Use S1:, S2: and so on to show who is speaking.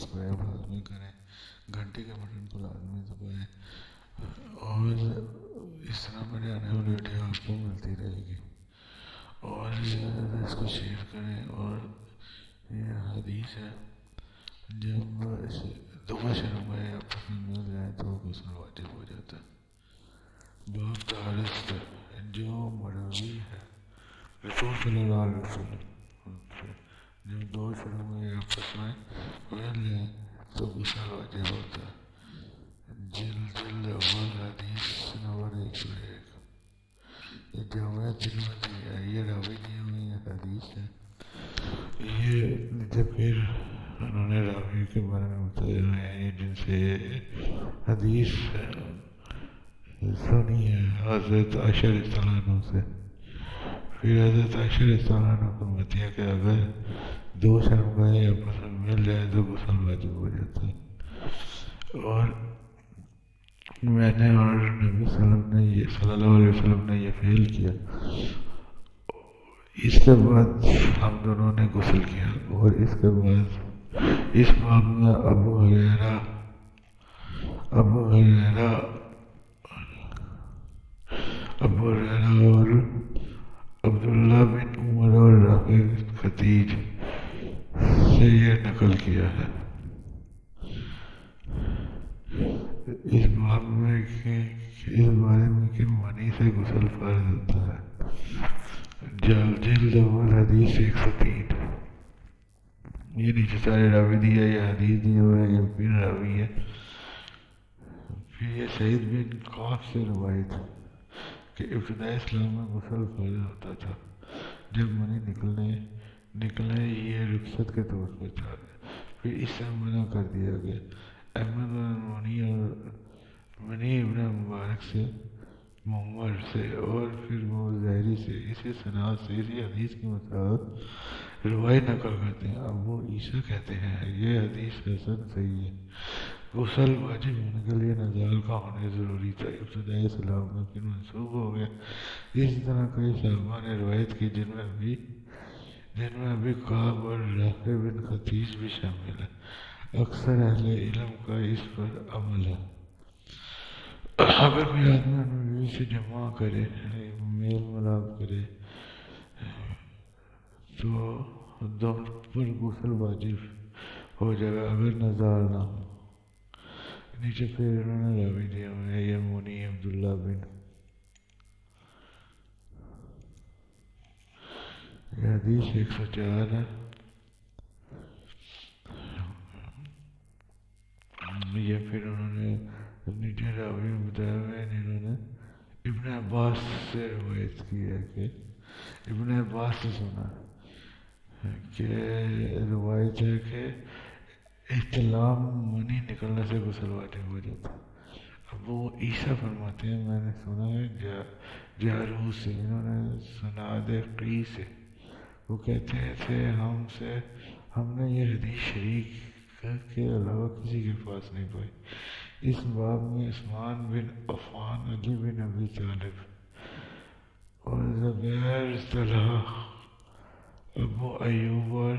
S1: Scribe لازمی کریں، گھنٹی کے بٹن کو لازمی دبائیں، اور اس طرح میری آنے والی ویڈیو آپ کو ملتی رہے گی، اور اس کو شیئر کریں۔ اور یہ حدیث ہے، جب دو شرم گئے آپس میں مل جائیں تو غسل واجب ہو جاتا ہے۔ باب تعارض جو مروی ہے رسول صلی اللہ علیہ وسلم سے، جب دو شرم گئے آپس میں مل جائیں تو غسل واجب ہوتا ہے۔ جلد اول حدیث نمبر 101۔ یہ جامعہ ترمذی ہے، یہ راوی دی ہوئی حدیث ہے۔ یہ جب پھر انہوں نے راوی کے بارے میں بتایا ہے جن سے حدیث سنی ہے حضرت عائشہ رضی اللہ عنہ سے، پھر حضرت عائشہ رضی اللہ عنہ کو بتایا کہ اگر دو شرمگاہیں آپس میں مل جائے تو غسل واجب ہو جاتا ہے۔ اور میں نے اور نبی صلی اللہ علیہ وسلم نے یہ فعل کیا، اس کے بعد ہم دونوں نے غسل کیا، اور اس کے بعد اس باب میں ابو ہریرہ اور عبداللہ بن عمر اور رافع بن خدیج سے یہ نقل کیا ہے اس باب میں کہ اس بارے میں کہ منی سے غسل فرض ہوتا ہے۔ جلد اول حدیث 103۔ یہ نیچے سارے راوی دیا، یہ حدیث دی ہوا ہے، یہ پھر راوی ہے۔ پھر یہ سعید بن قاف سے روایت ہے کہ ابتدائی اسلام میں غسل فرض ہوتا تھا، جب منی نکلے یہ رخصت کے طور پر تھا، پھر اس سے منع کر دیا گیا۔ احمد منی ابن مبارک سے، معمر سے، اور پھر وہ زہری سے اسی سند سے اسی حدیث کی مطابق روایت نقل کرتے ہیں۔ ابو عیسیٰ کہتے ہیں یہ حدیث حسن صحیح ہے۔ غسل واجب ہونے کے لیے نزال کا ہونا ضروری تھا، ابتدائی اسلام میں پھر منسوخ ہو گیا۔ اسی طرح کئی صحابہ نے روایت کی جن میں ابھی کعب اور رافع بن خدیج بھی شامل ہیں۔ اکثر اہل علم کا اس پر عمل ہے۔ اگر کوئی آدمی اپنی بیوی سے جماع کرے، میل ملاپ کرے، تو دونوں پر غسل واجب ہو جائے گا اگر نزال نہ ہو۔ نیچے پھر انہوں نے راوی دیا ہوئے ہیں، یہ منی عبداللہ بن، یہ حدیث 104 ہے۔ یہ پھر انہوں نے نیچے راوی میں بتایا ہوئے ہیں جنہوں نے ابن عباس سے روایت کی ہے کہ ابن عباس سے سنا کہ روایت ہے کہ احتلام منی نکلنے سے غسل واجب ہو جاتا ہے۔ ابو عیسیٰ فرماتے ہیں میں نے سنا ہے جارو سے، انہوں نے سناد قی سے، وہ کہتے تھے ہم نے یہ حدیث شریک کے علاوہ کسی کے پاس نہیں پائی۔ اس باب میں عثمان بن عفان، علی بن ابی طالب اور زبیر، طلحہ، ابو ایوب اور